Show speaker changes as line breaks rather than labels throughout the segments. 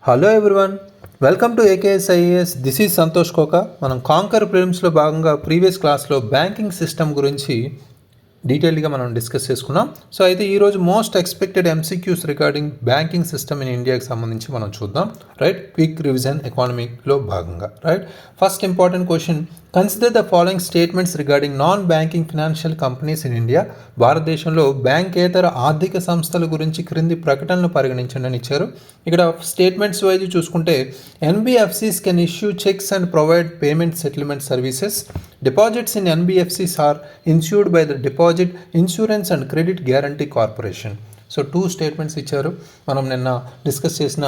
Hello everyone, welcome to AKS IAS. This is Santosh Koka. మనం conquer ప్రిలిమ్స్లో భాగంగా ప్రీవియస్ క్లాస్లో బ్యాంకింగ్ సిస్టమ్ గురించి డీటెయిల్గా మనం డిస్కస్ చేసుకున్నాం. సో అయితే ఈరోజు most expected MCQs regarding banking system in ఇండియాకి సంబంధించి మనం చూద్దాం. రైట్, క్విక్ రివిజన్ ఎకానమీలో భాగంగా. Right, first important question, consider the following statements regarding non banking financial companies in India. భారతదేశంలో బ్యాంకేతర ఆర్థిక సంస్థల గురించి క్రింది ప్రకటనలు పరిగణించండి అని ఇచ్చారు. ఇక్కడ స్టేట్మెంట్స్ వైజ్ చూసుకుంటే NBFCs can issue checks and provide payment settlement services. Deposits in NBFCs are insured by the Deposit Insurance and Credit Guarantee Corporation. So two statements ఇచ్చారు. మనం నిన్న డిస్కస్ చేసిన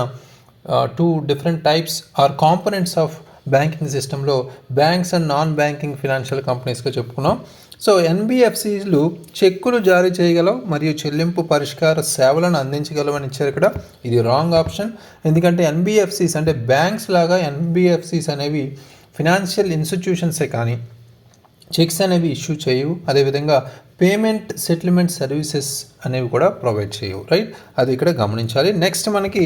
two different types or components of banking సిస్టంలో banks and non banking financial కంపెనీస్గా చెప్పుకున్నాం. So ఎన్బిఎఫ్సిలు చెక్కులు జారీ చేయగలవు మరియు చెల్లింపు పరిష్కార సేవలను అందించగలవని ఇచ్చారు. ఇక్కడ ఇది రాంగ్ ఆప్షన్. ఎందుకంటే ఎన్బిఎఫ్సిస్ అంటే బ్యాంక్స్ లాగా ఎన్బిఎఫ్సిస్ అనేవి ఫినాన్షియల్ ఇన్స్టిట్యూషన్సే కానీ చెక్స్ అనేవి ఇష్యూ చేయవు. అదేవిధంగా పేమెంట్ సెటిల్మెంట్ సర్వీసెస్ అనేవి కూడా ప్రొవైడ్ చేయవు. రైట్, అది ఇక్కడ గమనించాలి. నెక్స్ట్ మనకి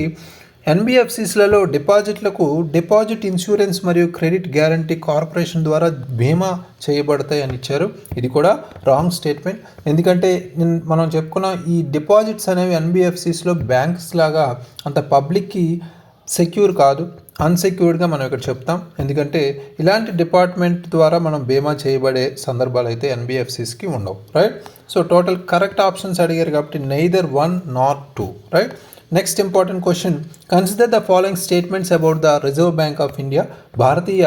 ఎన్బిఎఫ్సిస్లలో డిపాజిట్లకు డిపాజిట్ ఇన్సూరెన్స్ మరియు క్రెడిట్ గ్యారంటీ కార్పొరేషన్ ద్వారా బీమా చేయబడతాయి అని ఇచ్చారు. ఇది కూడా రాంగ్ స్టేట్మెంట్. ఎందుకంటే మనం చెప్పుకున్న ఈ డిపాజిట్స్ అనేవి ఎన్బిఎఫ్సిస్లో బ్యాంక్స్ లాగా అంత పబ్లిక్కి సెక్యూర్ కాదు, అన్సెక్యూర్డ్గా మనం ఇక్కడ చెప్తాం. ఎందుకంటే ఇలాంటి డిపార్ట్మెంట్ ద్వారా మనం బీమా చేయబడే సందర్భాలు అయితే ఎన్బిఎఫ్సిస్కి ఉండవు. Right, so total correct options అడిగారు కాబట్టి neither 1 nor 2. Right, next important question, consider the following statements about the reserve bank of India. Bharatiya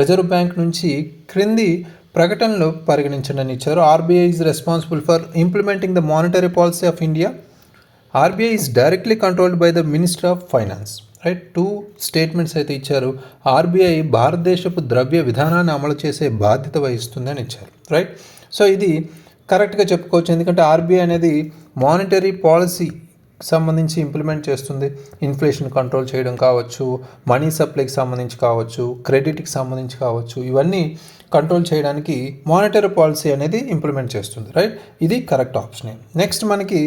reserve bank నుంచి క్రింది ప్రకటనలు పరిగణించండి అని ఇచ్చారు. RBI is responsible for implementing the monetary policy of India. RBI is directly controlled by the minister of finance. Right, two statements అయితే ఇచ్చారు. RBI భారతదేశపు ద్రవ్య విధానాన్ని అమలు చేసే బాధ్యత వహిస్తుంది అని ఇచ్చారు. రైట్, సో ఇది కరెక్ట్గా చెప్పుకోవచ్చు. ఎందుకంటే ఆర్బీఐ అనేది మానిటరీ పాలసీ సంబంధించి ఇంప్లిమెంట్ చేస్తుంది. ఇన్ఫ్లేషన్ కంట్రోల్ చేయడం కావచ్చు, మనీ సప్లైకి సంబంధించి కావచ్చు, క్రెడిట్కి సంబంధించి కావచ్చు, ఇవన్నీ కంట్రోల్ చేయడానికి మానిటరీ పాలసీ అనేది ఇంప్లిమెంట్ చేస్తుంది. రైట్, ఇది కరెక్ట్ ఆప్షనే. నెక్స్ట్ మనకి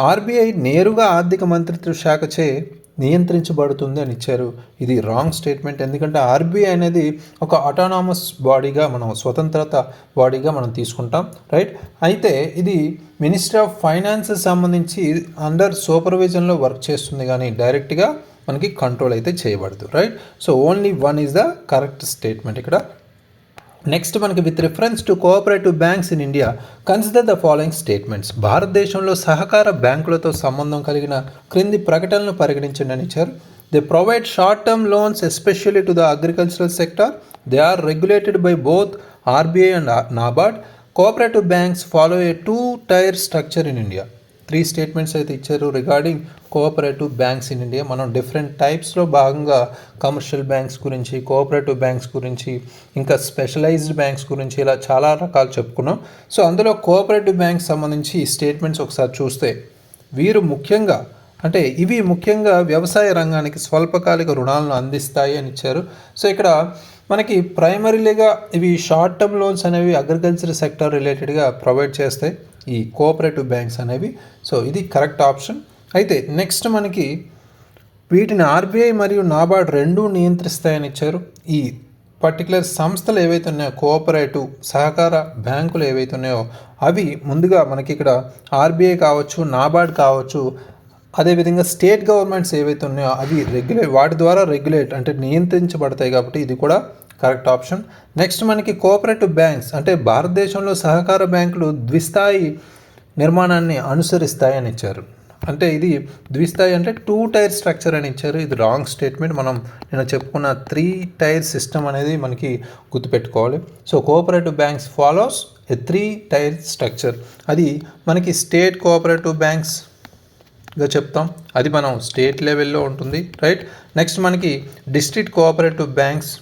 ఆర్బీఐ నేరుగా ఆర్థిక మంత్రిత్వ శాఖచే నియంత్రించబడుతుంది అని ఇచ్చారు. ఇది రాంగ్ స్టేట్మెంట్. ఎందుకంటే ఆర్బీఐ అనేది ఒక అటానమస్ బాడీగా మనం స్వతంత్రత బాడీగా మనం తీసుకుంటాం. రైట్, అయితే ఇది మినిస్ట్రీ ఆఫ్ ఫైనాన్స్ సంబంధించి అండర్ సూపర్విజన్లో వర్క్ చేస్తుంది కానీ డైరెక్ట్గా మనకి కంట్రోల్ అయితే చేయబడదు. Right, so only 1 is the correct statement ఇక్కడ. నెక్స్ట్ మనకి with reference to cooperative banks in India consider the following statements. భారతదేశంలో సహకార బ్యాంకులతో సంబంధం కలిగిన క్రింది ప్రకటనలు పరిగణించండి అని ఇచ్చారు. They provide short term loans especially to the agricultural sector. They are regulated by both RBI and NABARD. Cooperative banks follow a 2-tier structure in India. 3 statements అయితే ఇచ్చారు regarding cooperative banks in India. మనం different టైప్స్లో భాగంగా commercial banks గురించి, cooperative banks గురించి, ఇంకా specialised banks గురించి ఇలా చాలా రకాలు చెప్పుకున్నాం. సో అందులో కోఆపరేటివ్ బ్యాంక్స్ సంబంధించి ఈ స్టేట్మెంట్స్ ఒకసారి చూస్తే వీరు ముఖ్యంగా అంటే ఇవి ముఖ్యంగా వ్యవసాయ రంగానికి స్వల్పకాలిక రుణాలను అందిస్తాయి అని ఇచ్చారు. సో ఇక్కడ మనకి ప్రైమరీగా ఇవి షార్ట్ టర్మ్ లోన్స్ అనేవి అగ్రికల్చర్ సెక్టర్ రిలేటెడ్గా ప్రొవైడ్ చేస్తాయి ఈ కోఆపరేటివ్ బ్యాంక్స్ అనేవి. సో ఇది కరెక్ట్ ఆప్షన్. అయితే నెక్స్ట్ మనకి వీటిని ఆర్బీఐ మరియు నాబార్డ్ రెండూ నియంత్రిస్తాయని ఇచ్చారు. ఈ పర్టికులర్ సంస్థలు ఏవైతే ఉన్నాయో కోఆపరేటివ్ సహకార బ్యాంకులు ఏవైతే ఉన్నాయో అవి ముందుగా మనకి ఇక్కడ ఆర్బీఐ కావచ్చు, నాబార్డ్ కావచ్చు, అదేవిధంగా స్టేట్ గవర్నమెంట్స్ ఏవైతే ఉన్నాయో అవి వాటి ద్వారా రెగ్యులేట్ అంటే నియంత్రించబడతాయి కాబట్టి ఇది కూడా కరెక్ట్ ఆప్షన్. నెక్స్ట్ మనకి కోఆపరేటివ్ బ్యాంక్స్ అంటే భారతదేశంలో సహకార బ్యాంకులు ద్విస్థాయి నిర్మాణాన్ని అనుసరిస్తాయని ఇచ్చారు. అంటే ఇది ద్విస్థాయి అంటే 2-tier స్ట్రక్చర్ అని ఇచ్చారు. ఇది రాంగ్ స్టేట్మెంట్. మనం నేను చెప్పుకున్న 3-tier సిస్టమ్ అనేది మనకి గుర్తుపెట్టుకోవాలి. సో కోఆపరేటివ్ బ్యాంక్స్ ఫాలోస్ ఏ 3-tier స్ట్రక్చర్. అది మనకి స్టేట్ కోఆపరేటివ్ బ్యాంక్స్గా చెప్తాం, అది మనం స్టేట్ లెవెల్లో ఉంటుంది. రైట్, నెక్స్ట్ మనకి డిస్ట్రిక్ట్ కోఆపరేటివ్ బ్యాంక్స్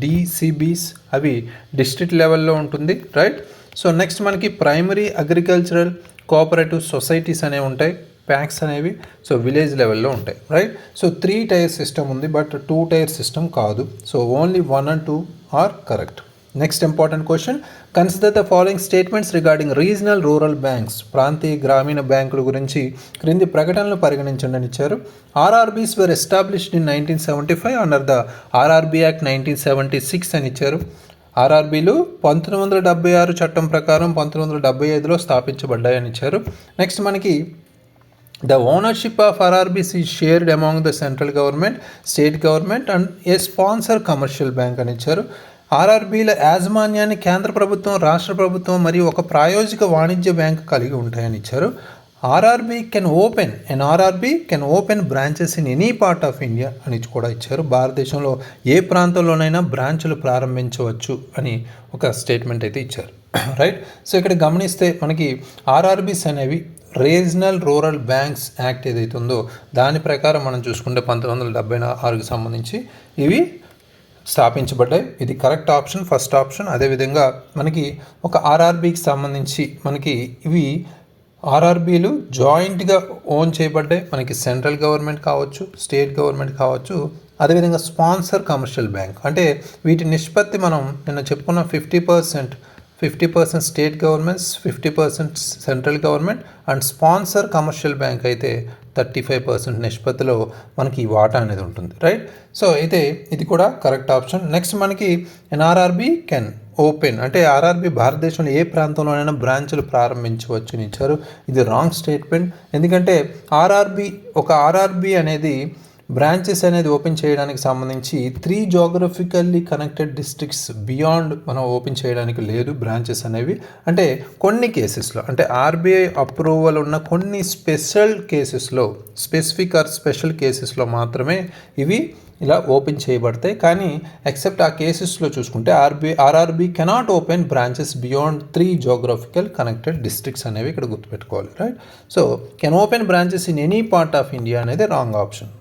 డిసిబిస్ అవి డిస్ట్రిక్ట్ లెవెల్లో ఉంటుంది. రైట్, సో నెక్స్ట్ మనకి ప్రైమరీ అగ్రికల్చరల్ కోఆపరేటివ్ సొసైటీస్ అనేవి ఉంటాయి, ప్యాక్స్ అనేవి. సో విలేజ్ లెవెల్లో ఉంటాయి. రైట్, సో 3-tier సిస్టమ్ ఉంది బట్ 2-tier సిస్టమ్ కాదు. So only 1 and 2 are correct. Next important question, consider the following statements regarding regional rural banks. ప్రాంతీయ గ్రామీణ బ్యాంకుల గురించి క్రింది ప్రకటనలు పరిగణించండి అని ఇచ్చారు. RRBs were established in 1975 under the RRB act 1976 అని ఇచ్చారు. ఆర్ఆర్బీలు 1976 చట్టం ప్రకారం 1975లో స్థాపించబడ్డాయని ఇచ్చారు. నెక్స్ట్ మనకి the ownership of RRBs is shared among the central government, state government and A sponsor commercial bank అని ఇచ్చారు. ఆర్ఆర్బీల యాజమాన్యాన్ని కేంద్ర ప్రభుత్వం, రాష్ట్ర ప్రభుత్వం మరియు ఒక ప్రాయోజిక వాణిజ్య బ్యాంకు కలిగి ఉంటాయని ఇచ్చారు. RRB can open branches in any part of India అని కూడా ఇచ్చారు. భారతదేశంలో ఏ ప్రాంతంలోనైనా బ్రాంచులు ప్రారంభించవచ్చు అని ఒక స్టేట్మెంట్ అయితే ఇచ్చారు. రైట్. సో ఇక్కడ గమనిస్తే మనకి ఆర్ఆర్బీస్ అనేవి రీజనల్ రూరల్ బ్యాంక్స్ యాక్ట్ ఏదైతే ఉందో దాని ప్రకారం మనం చూసుకుంటే 1976కి సంబంధించి ఇవి స్థాపించబడ్డాయి. ఇది కరెక్ట్ ఆప్షన్, ఫస్ట్ ఆప్షన్. అదేవిధంగా మనకి ఒక ఆర్ఆర్బీకి సంబంధించి మనకి ఇవి ఆర్ఆర్బీలు జాయింట్గా ఓన్ చేయబడ్డాయి. మనకి సెంట్రల్ గవర్నమెంట్ కావచ్చు, స్టేట్ గవర్నమెంట్ కావచ్చు, అదేవిధంగా స్పాన్సర్ కమర్షియల్ బ్యాంక్. అంటే వీటి నిష్పత్తి మనం నిన్న చెప్పుకున్న 50% state governments, 50% central government and sponsor commercial bank అయితే 35% నిష్పత్తిలో మనకి ఈ వాటా అనేది ఉంటుంది. రైట్. సో అయితే ఇది కూడా కరెక్ట్ ఆప్షన్. నెక్స్ట్ మనకి ఎన్ఆర్ఆర్బీ కెన్ ఓపెన్, అంటే ఆర్ఆర్బీ భారతదేశంలో ఏ ప్రాంతంలోనైనా బ్రాంచులు ప్రారంభించవచ్చు అని ఇచ్చారు. ఇది రాంగ్ స్టేట్మెంట్. ఎందుకంటే ఆర్ఆర్బీ అనేది బ్రాంచెస్ అనేది ఓపెన్ చేయడానికి సంబంధించి 3 జియోగ్రఫికల్లీ కనెక్టెడ్ డిస్ట్రిక్ట్స్ బియాండ్ మనం ఓపెన్ చేయడానికి లేదు బ్రాంచెస్ అనేవి. అంటే కొన్ని కేసెస్లో, అంటే ఆర్బీఐ అప్రూవల్ ఉన్న కొన్ని స్పెషల్ కేసెస్లో మాత్రమే ఇవి ఇలా ఓపెన్ చేయబడతాయి. కానీ ఎక్సెప్ట్ ఆ కేసెస్లో చూసుకుంటే RRB cannot open branches beyond 3 geographical connected districts అనేవి ఇక్కడ గుర్తుపెట్టుకోవాలి. Right. So can open branches in any part of India అనేది wrong option.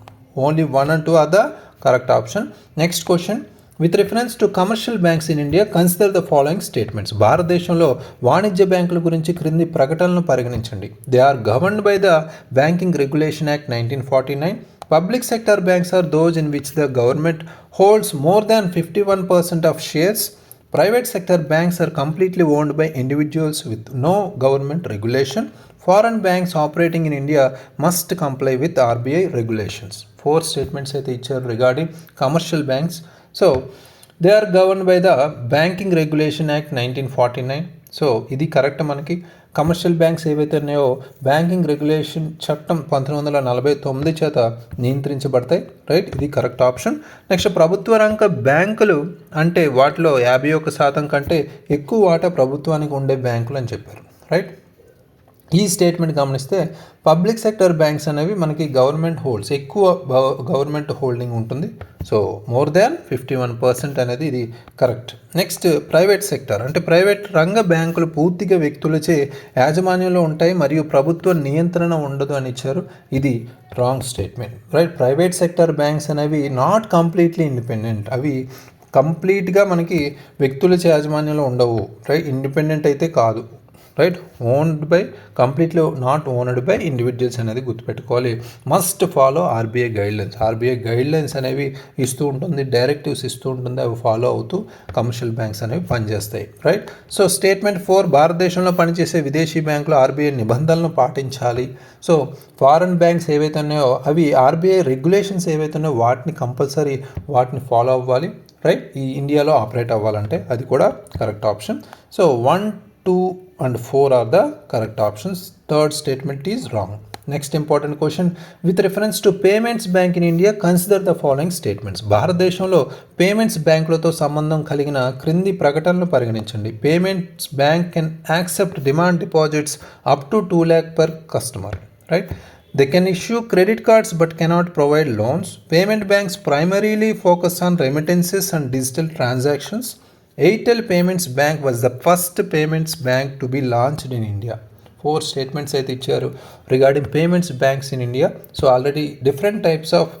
Only 1 and 2 are the correct option. Next question, with reference to commercial banks in India, consider the following statements. భారతదేశంలో వాణిజ్య బ్యాంకుల గురించి క్రింది ప్రకటనలను పరిగణించండి. They are governed by the Banking Regulation Act 1949. Public sector banks are those in which the government holds more than 51% of shares. Private sector banks are completely owned by individuals with no government regulation. Foreign banks operating in India must comply with RBI regulations. 4 statements అయితే ఇచ్చారు regarding commercial banks. So they are governed by the Banking Regulation Act 1949. So ఇది correct. మనకి commercial banks ఏవైతే ఉన్నాయో banking regulation చట్టం 1949 చేత నియంత్రించబడతాయి. Right. ఇది కరెక్ట్ ఆప్షన్. నెక్స్ట్, ప్రభుత్వ రంగ బ్యాంకులు అంటే వాటిలో 51% కంటే ఎక్కువ వాటా ప్రభుత్వానికి ఉండే బ్యాంకులు అని చెప్పారు. రైట్. ఈ స్టేట్మెంట్ గమనిస్తే పబ్లిక్ సెక్టర్ బ్యాంక్స్ అనేవి మనకి గవర్నమెంట్ హోల్డ్స్, ఎక్కువ గవర్నమెంట్ హోల్డింగ్ ఉంటుంది. సో మోర్ దాన్ 51% అనేది ఇది కరెక్ట్. నెక్స్ట్, ప్రైవేట్ సెక్టర్ అంటే ప్రైవేట్ రంగ బ్యాంకులు పూర్తిగా వ్యక్తులచే యాజమాన్యంలో ఉంటాయి మరియు ప్రభుత్వ నియంత్రణ ఉండదు అని ఇచ్చారు. ఇది wrong statement. Right. Private sector banks అనేవి నాట్ కంప్లీట్లీ ఇండిపెండెంట్. అవి కంప్లీట్గా మనకి వ్యక్తులచే యాజమాన్యంలో ఉండవు. రైట్. ఇండిపెండెంట్ అయితే కాదు. Right. Completely not owned by individuals అనేది గుర్తుపెట్టుకోవాలి. Must follow RBI guidelines. RBI guidelines అనేవి ఇస్తూ ఉంటుంది, డైరెక్టివ్స్ ఇస్తూ ఉంటుంది. అవి ఫాలో అవుతూ కమర్షియల్ బ్యాంక్స్ అనేవి పనిచేస్తాయి. రైట్. సో స్టేట్మెంట్ 4, భారతదేశంలో పనిచేసే విదేశీ బ్యాంకులు ఆర్బీఐ నిబంధనలను పాటించాలి. సో ఫారెన్ బ్యాంక్స్ ఏవైతే ఉన్నాయో అవి ఆర్బీఐ రెగ్యులేషన్స్ ఏవైతే ఉన్నాయో వాటిని ఫాలో అవ్వాలి. రైట్. ఈ ఇండియాలో ఆపరేట్ అవ్వాలంటే అది కూడా correct option. So 1, 2 and 4 are the correct options. Third statement is wrong. Next important question, with reference to payments bank in India, consider the following statements. భారతదేశంలో పేమెంట్స్ బ్యాంకులతో సంబంధం కలిగిన క్రింది ప్రకటనలు పరిగణించండి. Payments bank can accept demand deposits up to 2 lakh per customer. Right. They can issue credit cards but cannot provide loans. Payment banks primarily focus on remittances and digital transactions. Airtel Payments Bank was the first payments bank to be launched in India. 4 statements అయితే ఇచ్చారు regarding payments banks in India. So already different types of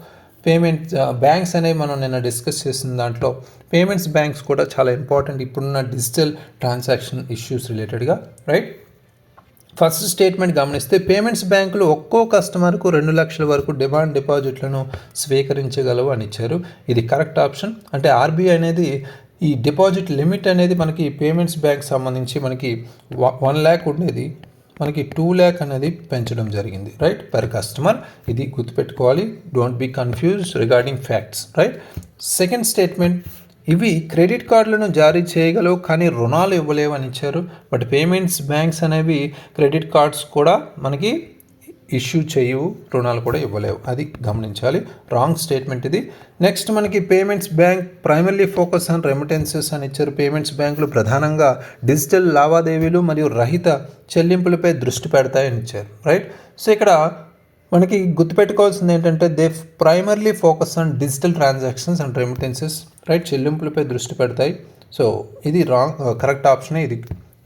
payment banks అనేవి మనం నిన్న discuss చేసిన దాంట్లో payments banks కూడా చాలా important ఇప్పుడున్న డిజిటల్ ట్రాన్సాక్షన్ ఇష్యూస్ రిలేటెడ్గా. రైట్. ఫస్ట్ స్టేట్మెంట్ గమనిస్తే పేమెంట్స్ బ్యాంకులు ఒక్కో కస్టమర్కు 2 లక్షల వరకు డిమాండ్ డిపాజిట్లను స్వీకరించగలవు అని ఇచ్చారు. ఇది కరెక్ట్ ఆప్షన్. అంటే ఆర్బీఐ అనేది ఈ డిపాజిట్ లిమిట్ అనేది మనకి పేమెంట్స్ బ్యాంక్ సంబంధించి మనకి 1 lakh ఉండేది, మనకి 2 lakh అనేది పెంచడం జరిగింది, రైట్, పర్ కస్టమర్. ఇది గుర్తుపెట్టుకోవాలి. Don't be confused regarding facts, right. Second statement, ఇవి క్రెడిట్ కార్డులను జారీ చేయగలవు కానీ రుణాలు ఇవ్వలేవు అని ఇచ్చారు. బట్ పేమెంట్స్ బ్యాంక్స్ అనేవి క్రెడిట్ కార్డ్స్ కూడా మనకి ఇష్యూ చేయవు, రుణాలు కూడా ఇవ్వలేవు, అది గమనించాలి. రాంగ్ స్టేట్మెంట్ ఇది. నెక్స్ట్ మనకి payments bank primarily focus on remittances అని ఇచ్చారు. పేమెంట్స్ బ్యాంకులు ప్రధానంగా డిజిటల్ లావాదేవీలు మరియు రహిత చెల్లింపులపై దృష్టి పెడతాయని ఇచ్చారు, రైట్. సో ఇక్కడ మనకి గుర్తుపెట్టుకోవాల్సింది ఏంటంటే they primarily focus on digital transactions and remittances, right, చెల్లింపులపై దృష్టి పెడతాయి. సో ఇది రాంగ్, కరెక్ట్ ఆప్షనే ఇది.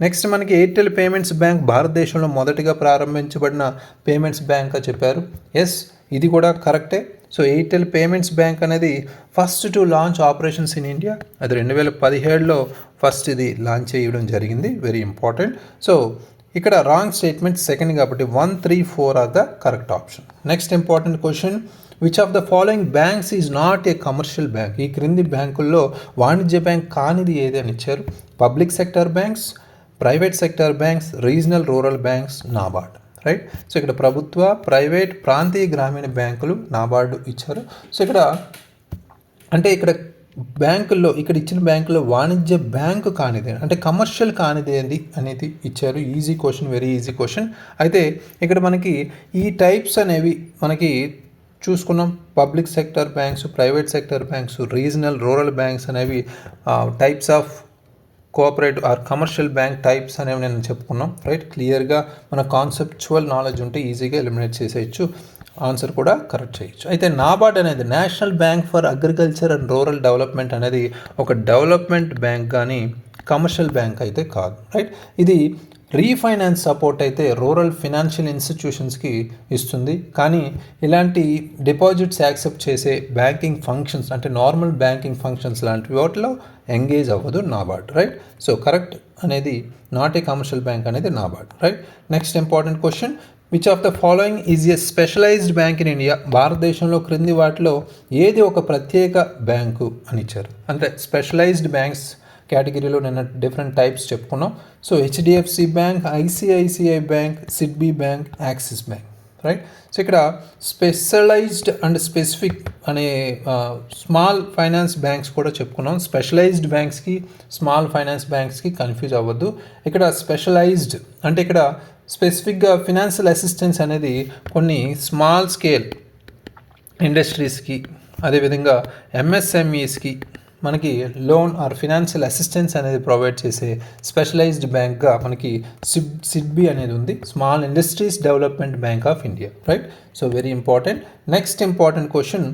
నెక్స్ట్ మనకి ఎయిర్టెల్ పేమెంట్స్ బ్యాంక్ భారతదేశంలో మొదటిగా ప్రారంభించబడిన పేమెంట్స్ బ్యాంక్గా చెప్పారు. ఎస్, ఇది కూడా కరెక్టే. సో ఎయిర్టెల్ పేమెంట్స్ బ్యాంక్ అనేది first to launch operations in India. అది 2017లో ఫస్ట్ ఇది లాంచ్ చేయడం జరిగింది, వెరీ ఇంపార్టెంట్. సో ఇక్కడ రాంగ్ స్టేట్మెంట్ సెకండ్ కాబట్టి 1, 3, 4 are the correct option. Next important question, which of the following banks is not a commercial bank? ఈ క్రింది బ్యాంకుల్లో వాణిజ్య బ్యాంక్ కానిది ఏది అని ఇచ్చారు. Public sector banks, private sector banks, regional rural banks, NABARD, right. So ఇక్కడ ప్రభుత్వ, ప్రైవేట్, ప్రాంతీయ గ్రామీణ బ్యాంకులు, నాబార్డు ఇచ్చారు. సో ఇక్కడ అంటే ఇక్కడ బ్యాంకుల్లో ఇక్కడ ఇచ్చిన బ్యాంకులో వాణిజ్య బ్యాంకు కానిది అంటే కమర్షియల్ కానిది ఏంది అనేది ఇచ్చారు. Easy question, very easy question. అయితే ఇక్కడ మనకి ఈ టైప్స్ అనేవి మనకి చూసుకున్నాం. Public sector banks, private sector banks, regional rural banks అనేవి types of cooperative or commercial bank types అనేవి నేను చెప్పుకున్నాం, రైట్. క్లియర్గా మన కాన్సెప్చువల్ నాలెడ్జ్ ఉంటే ఈజీగా ఎలిమినేట్ చేసేయచ్చు, ఆన్సర్ కూడా కరెక్ట్ చేయొచ్చు. అయితే నాబార్డ్ అనేది national bank for agriculture and rural development అనేది ఒక డెవలప్మెంట్ బ్యాంక్ కానీ కమర్షియల్ బ్యాంక్ అయితే కాదు, రైట్. ఇది రీఫైనాన్స్ సపోర్ట్ అయితే రూరల్ ఫినాన్షియల్ ఇన్స్టిట్యూషన్స్కి ఇస్తుంది, కానీ ఇలాంటి డిపాజిట్స్ యాక్సెప్ట్ చేసే బ్యాంకింగ్ ఫంక్షన్స్ అంటే నార్మల్ బ్యాంకింగ్ ఫంక్షన్స్ లాంటి వాటిలో ఎంగేజ్ అవ్వదు నాబార్డ్, రైట్. సో కరెక్ట్ అనేది నాట్ ఏ కమర్షియల్ బ్యాంక్ అనేది NABARD, right. Next important question, which of the following is a specialized bank in India? భారతదేశంలో క్రింది వాటిలో ఏది ఒక ప్రత్యేక బ్యాంకు అని ఇచ్చారు. అంటే స్పెషలైజ్డ్ బ్యాంక్స్ కేటగిరీలో నేను డిఫరెంట్ టైప్స్ చెప్పుకున్నాం. So HDFC bank, ICICI bank, SIDBI bank, axis bank, right. So ఇక్కడ స్పెషలైజ్డ్ అండ్ స్పెసిఫిక్ అనే స్మాల్ ఫైనాన్స్ బ్యాంక్స్ కూడా చెప్పుకున్నాం. స్పెషలైజ్డ్ బ్యాంక్స్కి స్మాల్ ఫైనాన్స్ బ్యాంక్స్కి కన్ఫ్యూజ్ అవ్వద్దు. ఇక్కడ స్పెషలైజ్డ్ అంటే ఇక్కడ స్పెసిఫిక్గా ఫినాన్షియల్ అసిస్టెన్స్ అనేది కొన్ని స్మాల్ స్కేల్ ఇండస్ట్రీస్కి, అదేవిధంగా ఎంఎస్ఎంఈస్కి మనకి లోన్ ఆర్ ఫినాన్షియల్ అసిస్టెన్స్ అనేది ప్రొవైడ్ చేసే స్పెషలైజ్డ్ బ్యాంక్గా మనకి సిడ్బీ అనేది ఉంది, small industries development bank of India, right. So very important. Next important question,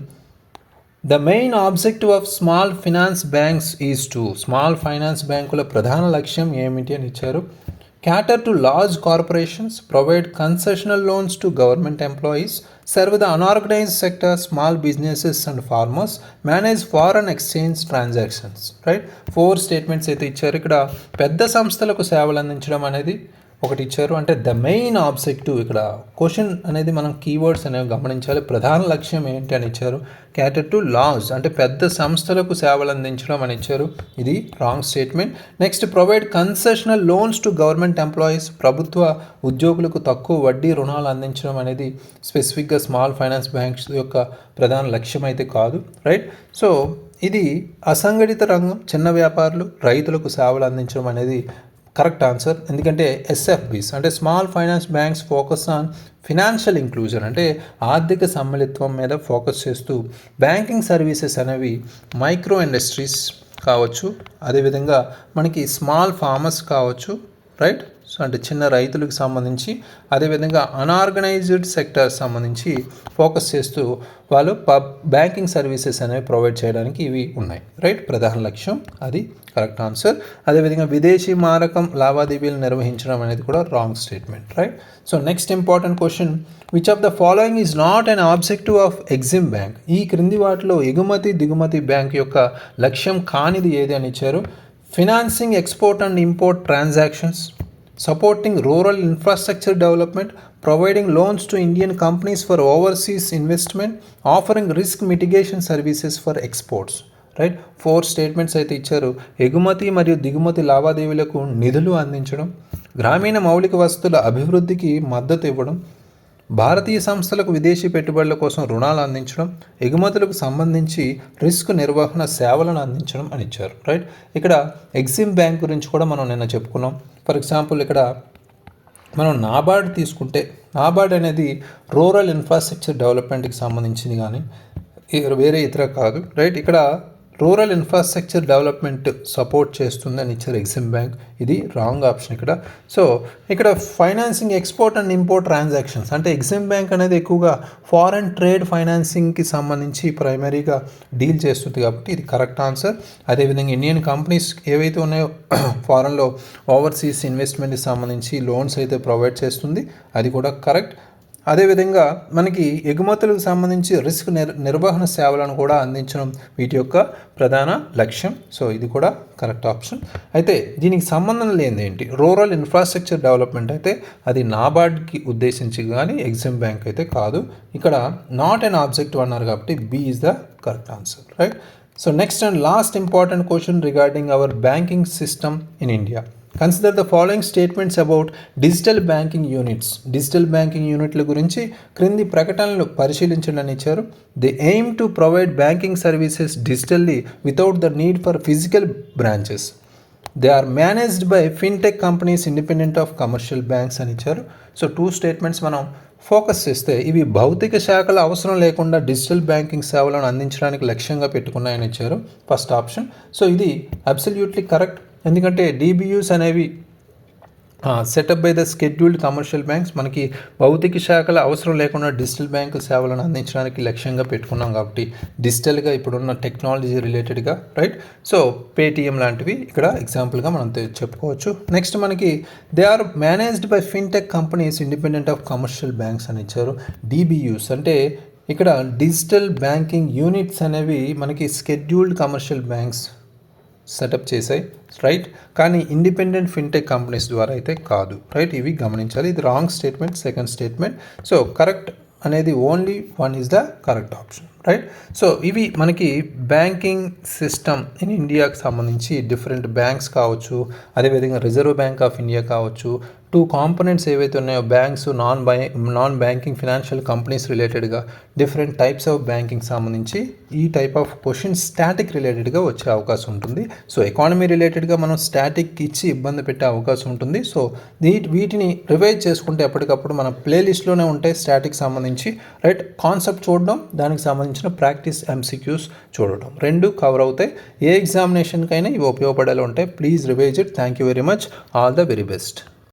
the main objective of small finance banks is to? Small finance బ్యాంకుల ప్రధాన లక్ష్యం ఏమిటి అని ఇచ్చారు. cater to large corporations, provide concessional loans to government employees, serve the unorganized sector, small businesses and farmers, manage foreign exchange transactions, right. 4 statements అయితే ఇచ్చారు. ఇక్కడ పెద్ద సంస్థలకు సేవలు అందించడం అనేది ఒకటి ఇచ్చారు. అంటే ద మెయిన్ ఆబ్జెక్టివ్, ఇక్కడ క్వశ్చన్ అనేది మనం కీవర్డ్స్ అనేవి గమనించాలి. ప్రధాన లక్ష్యం ఏంటి అని ఇచ్చారు. క్యాటర్ టు లాస్ అంటే పెద్ద సంస్థలకు సేవలు అందించడం అని ఇచ్చారు. ఇది wrong statement. Next, provide concessional loans to government employees, ప్రభుత్వ ఉద్యోగులకు తక్కువ వడ్డీ రుణాలు అందించడం అనేది స్పెసిఫిక్గా స్మాల్ ఫైనాన్స్ బ్యాంక్స్ యొక్క ప్రధాన లక్ష్యం అయితే కాదు, రైట్. సో ఇది అసంఘటిత రంగం, చిన్న వ్యాపారులు, రైతులకు సేవలు అందించడం అనేది కరెక్ట్ ఆన్సర్. ఎందుకంటే ఎస్ఎఫ్బీస్ అంటే small finance banks focus on financial inclusion అంటే ఆర్థిక సమ్మిళిత్వం మీద ఫోకస్ చేస్తూ బ్యాంకింగ్ సర్వీసెస్ అనేవి మైక్రో ఇండస్ట్రీస్ కావచ్చు, అదేవిధంగా మనకి స్మాల్ ఫార్మర్స్ కావచ్చు, రైట్. సో అంటే చిన్న రైతులకు సంబంధించి, అదేవిధంగా అన్ఆర్గనైజ్డ్ సెక్టర్ సంబంధించి ఫోకస్ చేస్తూ వాళ్ళు బ్యాంకింగ్ సర్వీసెస్ అనేవి ప్రొవైడ్ చేయడానికి ఇవి ఉన్నాయి, రైట్. ప్రధాన లక్ష్యం, అది కరెక్ట్ ఆన్సర్. అదేవిధంగా విదేశీ మారకం లావాదేవీలు నిర్వహించడం అనేది కూడా wrong statement, right. So next important question, which of the following is not an objective of EXIM bank? ఈ క్రింది వాటిలో ఎగుమతి దిగుమతి బ్యాంక్ యొక్క లక్ష్యం కానిది ఏది అని ఇచ్చారు. Financing export and import transactions, supporting rural infrastructure development, providing loans to Indian companies for overseas investment, offering risk mitigation services for exports, right 4 statements అయితే ఇచ్చారు. ఎగుమతి మరియు దిగుమతి లావాదేవీలకు నిధులు అందించడం, గ్రామీణ మౌలిక వసతుల అభివృద్ధికి మద్దతు ఇవ్వడం, భారతీయ సంస్థలకు విదేశీ పెట్టుబడుల కోసం రుణాలు అందించడం, ఎగుమతులకు సంబంధించి రిస్క్ నిర్వహణ సేవలను అందించడం అని ఇచ్చారు. రైట్ ఇక్కడ ఎగ్జిమ్ బ్యాంక్ గురించి కూడా మనం నిన్న చెప్పుకున్నాం. ఫర్ ఎగ్జాంపుల్ ఇక్కడ మనం నాబార్డ్ తీసుకుంటే, నాబార్డ్ అనేది రూరల్ ఇన్ఫ్రాస్ట్రక్చర్ డెవలప్మెంట్కి సంబంధించింది కానీ వేరే ఇతర కాదు. రైట్ ఇక్కడ రూరల్ ఇన్ఫ్రాస్ట్రక్చర్ డెవలప్మెంట్ సపోర్ట్ చేస్తుంది అని ఇచ్చారు ఎగ్జిమ్ బ్యాంక్. ఇది రాంగ్ ఆప్షన్ ఇక్కడ. సో ఇక్కడ financing export and import transactions అంటే ఎగ్జిమ్ బ్యాంక్ అనేది ఎక్కువగా ఫారెన్ ట్రేడ్ ఫైనాన్సింగ్కి సంబంధించి ప్రైమరీగా డీల్ చేస్తుంది కాబట్టి ఇది కరెక్ట్ ఆన్సర్. అదేవిధంగా ఇండియన్ కంపెనీస్ ఏవైతే ఉన్నాయో ఫారెన్లో ఓవర్సీస్ ఇన్వెస్ట్మెంట్కి సంబంధించి లోన్స్ అయితే ప్రొవైడ్ చేస్తుంది, అది కూడా కరెక్ట్. అదేవిధంగా మనకి ఎగుమతులకు సంబంధించి రిస్క్ నిర్వహణ సేవలను కూడా అందించడం వీటి యొక్క ప్రధాన లక్ష్యం. సో ఇది కూడా కరెక్ట్ ఆప్షన్. అయితే దీనికి సంబంధం లేనిది ఏంటి, రూరల్ ఇన్ఫ్రాస్ట్రక్చర్ డెవలప్మెంట్ అయితే అది నాబార్డ్కి ఉద్దేశించి కానీ ఎగ్జిమ్ బ్యాంక్ అయితే కాదు. ఇక్కడ నాట్ అన్ ఆబ్జెక్టివ్ అన్నారు కాబట్టి B is the correct answer. Right. So next and last important question regarding our banking system in India. Consider the following statements about digital banking units. Digital banking యూనిట్ల గురించి క్రింది ప్రకటనలు పరిశీలించండి అని ఇచ్చారు. They aim to provide banking services digitally without the need for physical branches. They are managed by fintech companies independent of commercial banks అని ఇచ్చారు. So 2 statements మనం ఫోకస్ చేస్తే ఇవి భౌతిక శాఖల అవసరం లేకుండా డిజిటల్ బ్యాంకింగ్ సేవలను అందించడానికి లక్ష్యంగా పెట్టుకున్నాయని ఇచ్చారు. First option. సో ఇది అబ్సల్యూట్లీ కరెక్ట్. ఎందుకంటే డిబియూస్ అనేవి setup by the scheduled commercial banks మనకి భౌతిక శాఖల అవసరం లేకుండా డిజిటల్ బ్యాంకు సేవలను అందించడానికి లక్ష్యంగా పెట్టుకున్నాం కాబట్టి డిజిటల్గా ఇప్పుడున్న టెక్నాలజీ రిలేటెడ్గా. రైట్. సో పేటిఎం లాంటివి ఇక్కడ ఎగ్జాంపుల్గా మనం చెప్పుకోవచ్చు. నెక్స్ట్ మనకి they are managed by fintech companies independent of commercial banks అని ఇచ్చారు. డిబియూస్ అంటే ఇక్కడ డిజిటల్ బ్యాంకింగ్ యూనిట్స్ అనేవి మనకి స్కెడ్యూల్డ్ కమర్షియల్ బ్యాంక్స్ సెటప్ చేశాయి. రైట్. కానీ ఇండిపెండెంట్ ఫిన్టెక్ కంపెనీస్ ద్వారా అయితే కాదు. రైట్. ఇవి గమనించాలి. ఇది wrong statement, second statement. So correct అనేది only 1 is the correct option. Right. So ఇవి మనకి బ్యాంకింగ్ సిస్టమ్ ఇన్ ఇండియాకి సంబంధించి డిఫరెంట్ బ్యాంక్స్ కావచ్చు, అదేవిధంగా రిజర్వ్ బ్యాంక్ ఆఫ్ ఇండియా కావచ్చు, 2 కాంపోనెంట్స్ ఏవైతే ఉన్నాయో banks, non banking financial companies రిలేటెడ్గా డిఫరెంట్ టైప్స్ ఆఫ్ బ్యాంకింగ్ సంబంధించి ఈ టైప్ ఆఫ్ క్వశ్చన్ స్టాటిక్ రిలేటెడ్గా వచ్చే అవకాశం ఉంటుంది. సో ఎకానమీ రిలేటెడ్గా మనం స్టాటిక్ ఇచ్చి ఇబ్బంది పెట్టే అవకాశం ఉంటుంది. సో వీటిని రివైజ్ చేసుకుంటే ఎప్పటికప్పుడు మన ప్లేలిస్ట్లోనే ఉంటాయి స్టాటిక్ సంబంధించి. రైట్. కాన్సెప్ట్ చూడడం, దానికి సంబంధించిన ప్రాక్టీస్ MCQs చూడడం, 2 కవర్ అవుతాయి. ఏ ఎగ్జామినేషన్కైనా ఇవి ఉపయోగపడేలా ఉంటాయి. Please revise it. Thank you very much. All the very best.